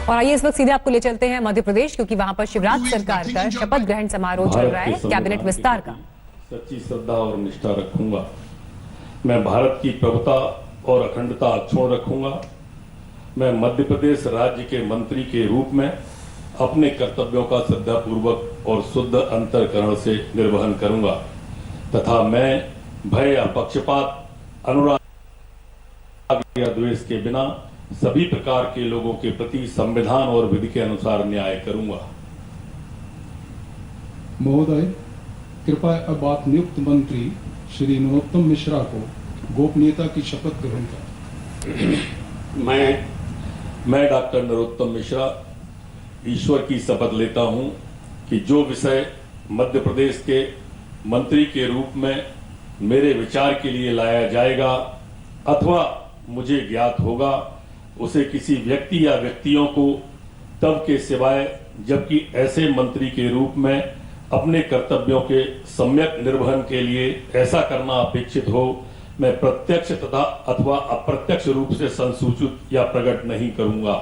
और आइए इस वक्त सीधे आपको ले चलते हैं मध्य प्रदेश, क्योंकि वहां पर शिवराज सरकार का शपथ ग्रहण समारोह चल रहा है कैबिनेट विस्तार का। सच्ची श्रद्धा और निष्ठा रखूंगा। मैं भारत की प्रभुता और अखंडता अक्षुण्ण रखूंगा। मैं मध्य प्रदेश राज्य के मंत्री के रूप में अपने कर्तव्यों का श्रद्धापूर्वक और शुद्ध अंतःकरण से निर्वहन करूंगा तथा मैं भय या पक्षपात, अनुराग या द्वेष के बिना सभी प्रकार के लोगों के प्रति संविधान और विधि के अनुसार न्याय करूंगा। महोदय, कृपया अब आप नियुक्त मंत्री श्री नरोत्तम मिश्रा को गोपनीयता की शपथ ग्रहण करें। मैं डॉक्टर नरोत्तम मिश्रा ईश्वर की शपथ लेता हूं कि जो विषय मध्य प्रदेश के मंत्री के रूप में मेरे विचार के लिए लाया जाएगा अथवा मुझे ज्ञात होगा, उसे किसी व्यक्ति या व्यक्तियों को तब के सिवाय जबकि ऐसे मंत्री के रूप में अपने कर्तव्यों के सम्यक निर्वहन के लिए ऐसा करना अपेक्षित हो, मैं प्रत्यक्ष तथा अथवा अप्रत्यक्ष रूप से संसूचित या प्रकट नहीं करूंगा।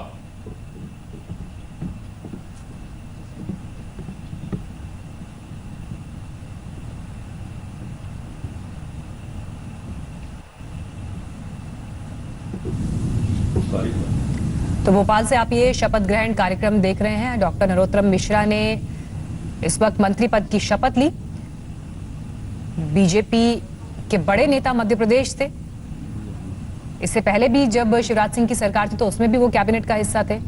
तो भोपाल से आप ये शपथ ग्रहण कार्यक्रम देख रहे हैं। डॉक्टर नरोत्तम मिश्रा ने इस वक्त मंत्री पद की शपथ ली। बीजेपी के बड़े नेता मध्य प्रदेश थे। इससे पहले भी जब शिवराज सिंह की सरकार थी तो उसमें भी वो कैबिनेट का हिस्सा थे।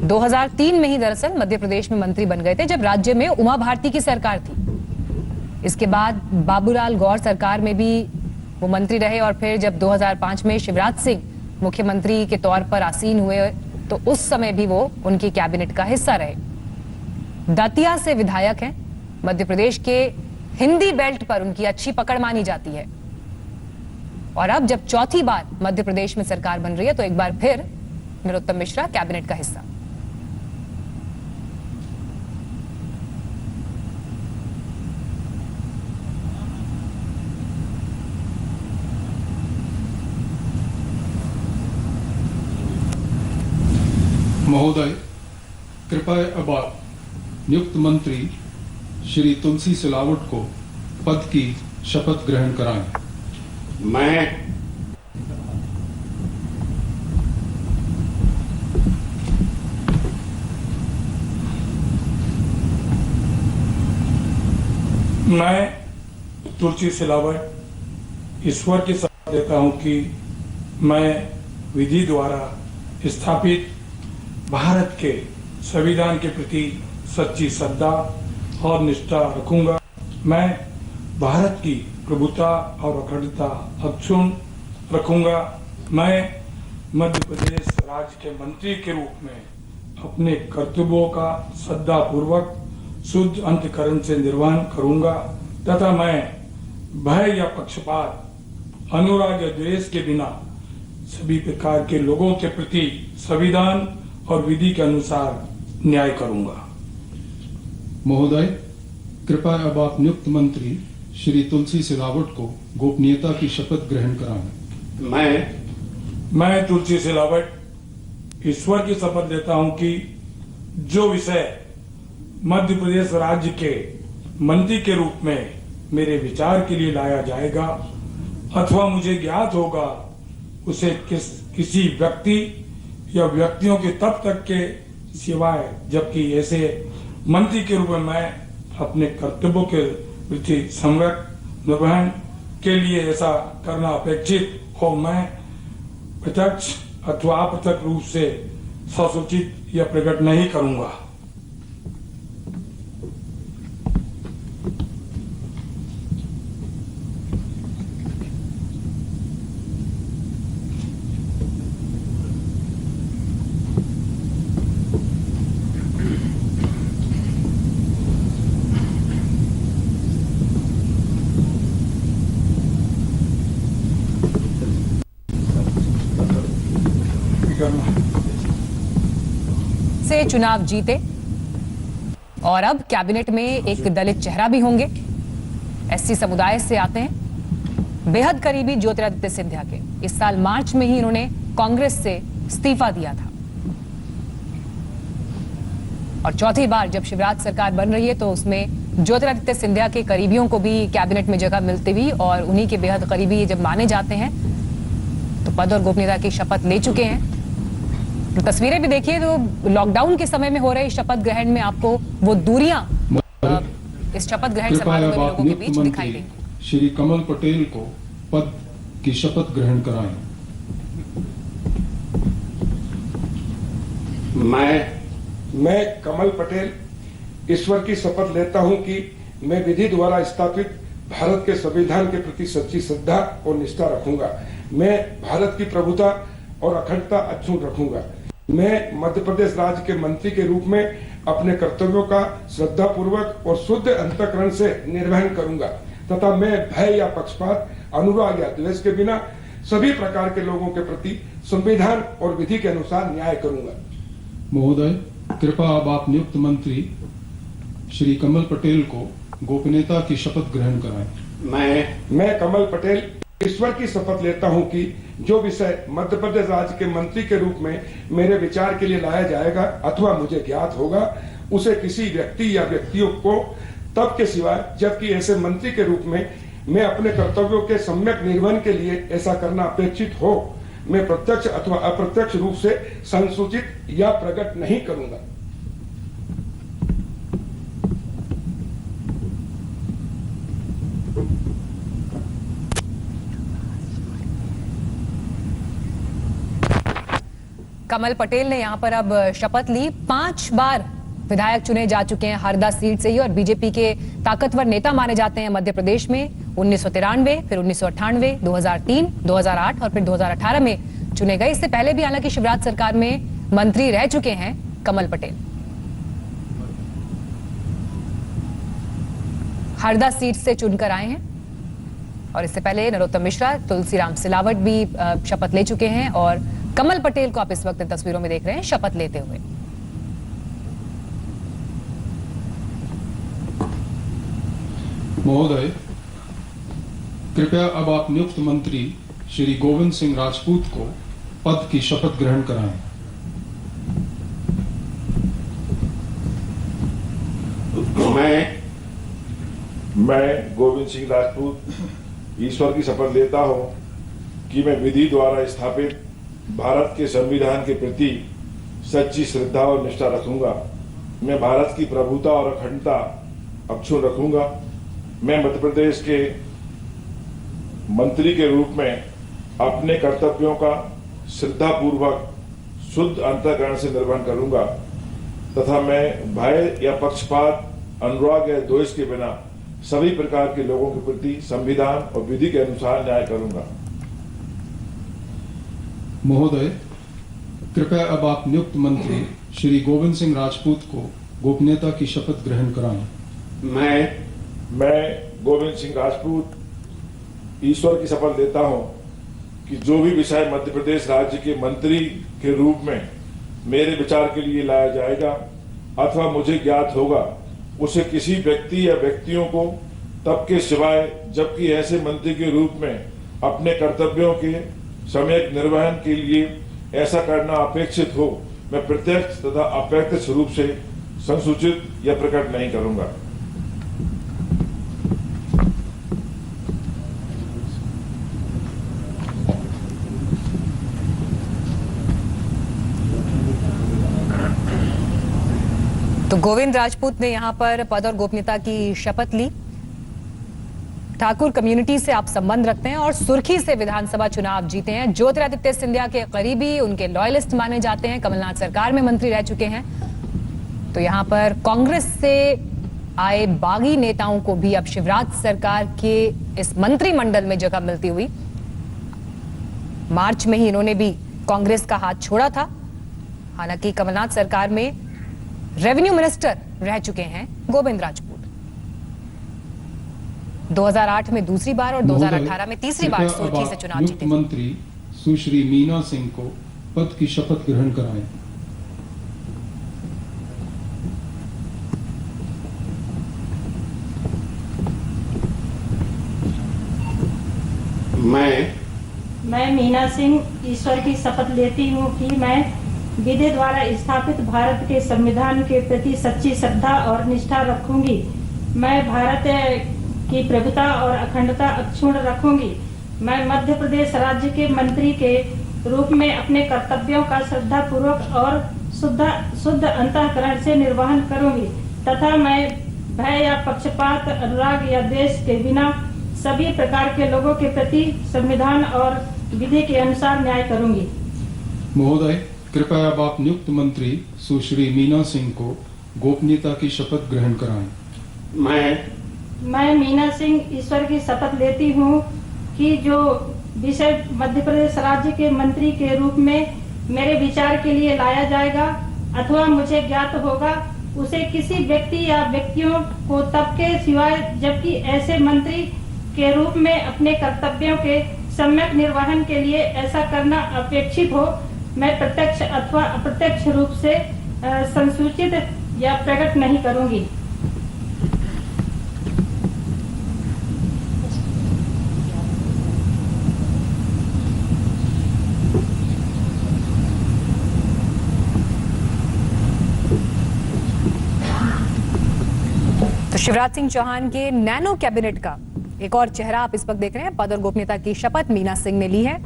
2003 में ही दरअसल मध्य प्रदेश में मंत्री बन गए थे, जब राज्य में उमा भारती की सरकार थी। इसके बाद बाबूलाल गौर सरकार में भी वो मंत्री रहे और फिर जब 2005 में शिवराज सिंह मुख्यमंत्री के तौर पर आसीन हुए तो उस समय भी वो उनकी कैबिनेट का हिस्सा रहे। दतिया से विधायक हैं। मध्य प्रदेश के हिंदी बेल्ट पर उनकी अच्छी पकड़ मानी जाती है और अब जब चौथी बार मध्य प्रदेश में सरकार बन रही है तो एक बार फिर नरोत्तम मिश्रा कैबिनेट का हिस्सा। महोदय, कृपया अब आप नियुक्त मंत्री श्री तुलसी सिलावट को पद की शपथ ग्रहण कराएं। मैं तुलसी सिलावट ईश्वर की शपथ देता हूं कि मैं विधि द्वारा स्थापित भारत के संविधान के प्रति सच्ची श्रद्धा और निष्ठा रखूंगा। मैं भारत की प्रभुता और अखंडता अक्षुण्ण रखूंगा। मैं मध्य प्रदेश राज्य के मंत्री के रूप में अपने कर्तव्यों का श्रद्धापूर्वक शुद्ध अंतःकरण से निर्वहन करूंगा तथा मैं भय या पक्षपात, अनुराग या द्वेष के बिना सभी प्रकार के लोगों के प्रति संविधान और विधि के अनुसार न्याय करूंगा। महोदय, कृपया अब आप नियुक्त मंत्री श्री तुलसी सिलावट को गोपनीयता की शपथ ग्रहण कराएं। मैं तुलसी सिलावट ईश्वर की शपथ देता हूं कि जो विषय मध्य प्रदेश राज्य के मंत्री के रूप में मेरे विचार के लिए लाया जाएगा अथवा मुझे ज्ञात होगा, उसे किसी व्यक्ति या व्यक्तियों के तब तक के सिवाय जबकि ऐसे मंत्री के रूप में मैं अपने कर्तव्यों के प्रति सम्यक निर्वहन के लिए ऐसा करना अपेक्षित हो, मैं प्रत्यक्ष अथवा अप्रत्यक्ष रूप से संसूचित या प्रकट नहीं करूंगा। से चुनाव जीते और अब कैबिनेट में एक दलित चेहरा भी होंगे। एससी समुदाय से आते हैं, बेहद करीबी ज्योतिरादित्य सिंधिया के। इस साल मार्च में ही इन्होंने कांग्रेस से इस्तीफा दिया था। और चौथी बार जब शिवराज सरकार बन रही है तो उसमें ज्योतिरादित्य सिंधिया के करीबियों को भी कैबिनेट में जगह मिलती हुई और उन्हीं के बेहद करीबी जब माने जाते हैं तो पद और गोपनीयता की शपथ ले चुके हैं। तो तस्वीरें भी देखिए तो लॉकडाउन के समय में हो रहे शपथ ग्रहण में आपको वो दूरियां इस शपथ ग्रहण समारोह में लोगों के बीच दिखाई देंगी। श्री कमल पटेल को पद की शपथ ग्रहण कराएं। मैं कमल पटेल ईश्वर की शपथ लेता हूं कि मैं विधि द्वारा स्थापित भारत के संविधान के प्रति सच्ची श्रद्धा और निष्ठा रखूंगा। मैं भारत की प्रभुता और अखंडता अक्षुण्ण रखूंगा। मैं मध्य प्रदेश राज्य के मंत्री के रूप में अपने कर्तव्यों का श्रद्धा पूर्वक और शुद्ध अंतःकरण से निर्वहन करूंगा तथा मैं भय या पक्षपात, अनुराग या द्वेष के बिना सभी प्रकार के लोगों के प्रति संविधान और विधि के अनुसार न्याय करूंगा। महोदय, कृपया अब आप नियुक्त मंत्री श्री कमल पटेल को गोपनीयता की शपथ ग्रहण कराएं। मैं कमल पटेल ईश्वर की शपथ लेता हूं कि जो विषय मध्य प्रदेश राज्य के मंत्री के रूप में मेरे विचार के लिए लाया जाएगा अथवा मुझे ज्ञात होगा उसे किसी व्यक्ति या व्यक्तियों को तब के सिवाय जबकि ऐसे मंत्री के रूप में मैं अपने कर्तव्यों के सम्यक निर्वहन के लिए ऐसा करना अपेक्षित हो मैं प्रत्यक्ष अथवा अप्रत्यक्ष रूप से संसूचित या प्रकट नहीं करूंगा। कमल पटेल ने यहां पर अब शपथ ली। 5 बार विधायक चुने जा चुके हैं हरदा सीट से ही और बीजेपी के ताकतवर नेता माने जाते हैं मध्य प्रदेश में। 1993, फिर 1998, 2003, 2008 और फिर 2018 में चुने गए। इससे पहले भी हालांकि शिवराज सरकार में मंत्री रह चुके हैं कमल पटेल। हरदा सीट से चुनकर आए हैं और इससे पहले नरोत्तम मिश्रा, तुलसीराम सिलावट भी शपथ ले चुके हैं और कमल पटेल को आप इस वक्त तस्वीरों में देख रहे हैं शपथ लेते हुए। महोदय, कृपया अब आप नियुक्त मंत्री श्री गोविंद सिंह राजपूत को पद की शपथ ग्रहण कराएं। मैं गोविंद सिंह राजपूत ईश्वर की शपथ लेता हूं कि मैं विधि द्वारा स्थापित भारत के संविधान के प्रति सच्ची श्रद्धा और निष्ठा रखूंगा। मैं भारत की प्रभुता और अखंडता अक्षुण्ण रखूंगा। मैं मध्य प्रदेश के मंत्री के रूप में अपने कर्तव्यों का श्रद्धापूर्वक शुद्ध अंतःकरण से निर्वहन करूंगा तथा मैं भय या पक्षपात, अनुराग या द्वेष के बिना सभी प्रकार के लोगों के प्रति संविधान और विधि के अनुसार न्याय करूंगा। महोदय, कृपया अब आप नियुक्त मंत्री श्री गोविंद सिंह राजपूत को गोपनीयता की शपथ ग्रहण कराएं। मैं गोविंद सिंह राजपूत ईश्वर की शपथ लेता हूं कि जो भी विषय मध्य प्रदेश राज्य के मंत्री के रूप में मेरे विचार के लिए लाया जाएगा अथवा मुझे ज्ञात होगा उसे किसी व्यक्ति या व्यक्तियों को तब के सिवाय जबकि ऐसे मंत्री के रूप में अपने कर्तव्यों के सम्यक निर्वहन के लिए ऐसा करना अपेक्षित हो मैं प्रत्यक्ष तथा अप्रत्यक्ष रूप से संसूचित या प्रकट नहीं करूंगा। तो गोविंद राजपूत ने यहां पर पद और गोपनीयता की शपथ ली। ठाकुर कम्युनिटी से आप संबंध रखते हैं और सुर्खी से विधानसभा चुनाव जीते हैं। ज्योतिरादित्य सिंधिया के करीबी, उनके लॉयलिस्ट माने जाते हैं। कमलनाथ सरकार में मंत्री रह चुके हैं। तो यहां पर कांग्रेस से आए बागी नेताओं को भी अब शिवराज सरकार के इस मंत्रिमंडल में जगह मिलती हुई। मार्च में ही इन्होंने भी कांग्रेस का हाथ छोड़ा था। हालांकि कमलनाथ सरकार में रेवेन्यू मिनिस्टर रह चुके हैं गोविंद राजपूत। 2008 में दूसरी बार और 2018 में तीसरी बार सुर्खी से चुनाव जीते। मंत्री सुश्री मीना सिंह को पद की शपथ ग्रहण कराएं। मैं मीना सिंह ईश्वर की शपथ लेती हूँ कि मैं विधि द्वारा स्थापित भारत के संविधान के प्रति सच्ची श्रद्धा और निष्ठा रखूंगी। मैं भारत की प्रभुता और अखंडता अक्षुण्ण रखूंगी। मैं मध्य प्रदेश राज्य के मंत्री के रूप में अपने कर्तव्यों का श्रद्धा पूर्वक और शुद्ध अंतःकरण से निर्वहन करूंगी तथा मैं भय या पक्षपात, अनुराग या द्वेष के बिना सभी प्रकार के लोगों के प्रति संविधान और विधि के अनुसार न्याय करूंगी। महोदय, कृपया अब आप नियुक्त मंत्री सुश्री मीना सिंह को गोपनीयता की शपथ ग्रहण कराएं। मैं मीना सिंह ईश्वर की शपथ लेती हूँ कि जो विषय मध्य प्रदेश राज्य के मंत्री के रूप में मेरे विचार के लिए लाया जाएगा अथवा मुझे ज्ञात होगा, उसे किसी व्यक्ति या व्यक्तियों को तब के सिवाय जबकि ऐसे मंत्री के रूप में अपने कर्तव्यों के सम्यक निर्वहन के लिए ऐसा करना अपेक्षित हो, मैं प्रत्यक्ष अथवा अप्रत्यक्ष रूप से संसूचित या प्रकट नहीं करूंगी। तो शिवराज सिंह चौहान के नैनो कैबिनेट का एक और चेहरा आप इस वक्त देख रहे हैं। पद और गोपनीयता की शपथ मीना सिंह ने ली है।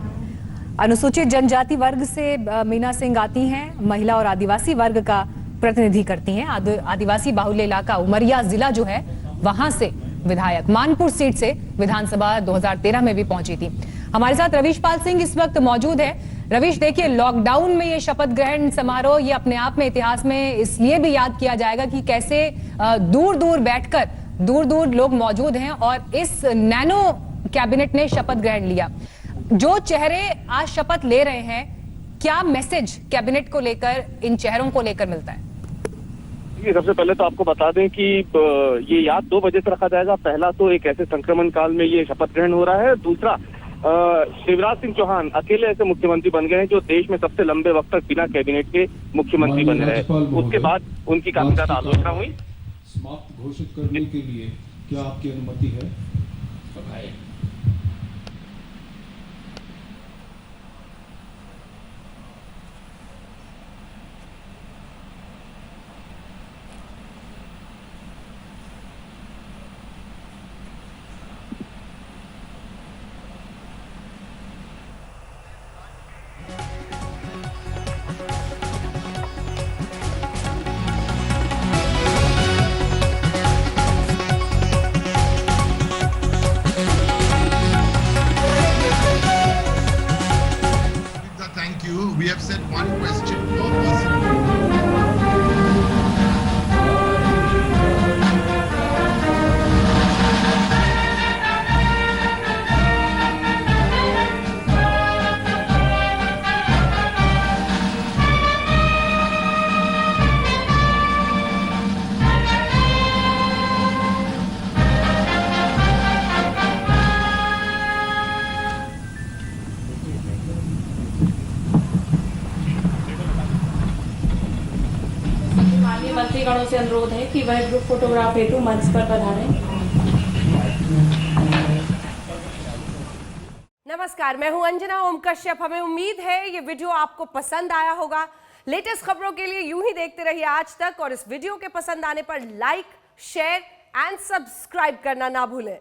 अनुसूचित जनजाति वर्ग से मीना सिंह आती हैं, महिला और आदिवासी वर्ग का प्रतिनिधि करती हैं। आदिवासी बाहुल्य इलाका उमरिया जिला जो है वहां से विधायक मानपुर सीट से विधानसभा 2013 में भी पहुंची थी। हमारे साथ रवीश पाल सिंह इस वक्त मौजूद है। रवीश, देखिए, लॉकडाउन में ये शपथ ग्रहण समारोह ये अपने आप में इतिहास में इसलिए भी याद किया जाएगा कि कैसे दूर दूर लोग मौजूद हैं और इस नैनो कैबिनेट ने शपथ ग्रहण लिया। जो चेहरे आज शपथ ले रहे हैं, क्या मैसेज कैबिनेट को लेकर, इन चेहरों को लेकर मिलता है? सबसे पहले तो आपको बता दें कि ये याद 2 बजे से रखा जाएगा। पहला तो एक ऐसे संक्रमण काल में ये शपथ ग्रहण हो रहा है। दूसरा, शिवराज सिंह चौहान अकेले ऐसे मुख्यमंत्री बन गए हैं जो देश में सबसे लंबे वक्त तक बिना कैबिनेट के मुख्यमंत्री बन रहे हैं। उसके बाद उनकी काफी ज्यादा आलोचना हुई। समाप्त घोषित करने के लिए क्या आपकी अनुमति है? Thank you. We have set one question per person. माननीय मंत्रीगणों से अनुरोध है कि वह ग्रुप फोटोग्राफ हेतु मंच पर पधारें। नमस्कार, मैं हूं अंजना ओम कश्यप। हमें उम्मीद है ये वीडियो आपको पसंद आया होगा। लेटेस्ट खबरों के लिए यूं ही देखते रहिए आज तक और इस वीडियो के पसंद आने पर लाइक, शेयर एंड सब्सक्राइब करना ना भूलें।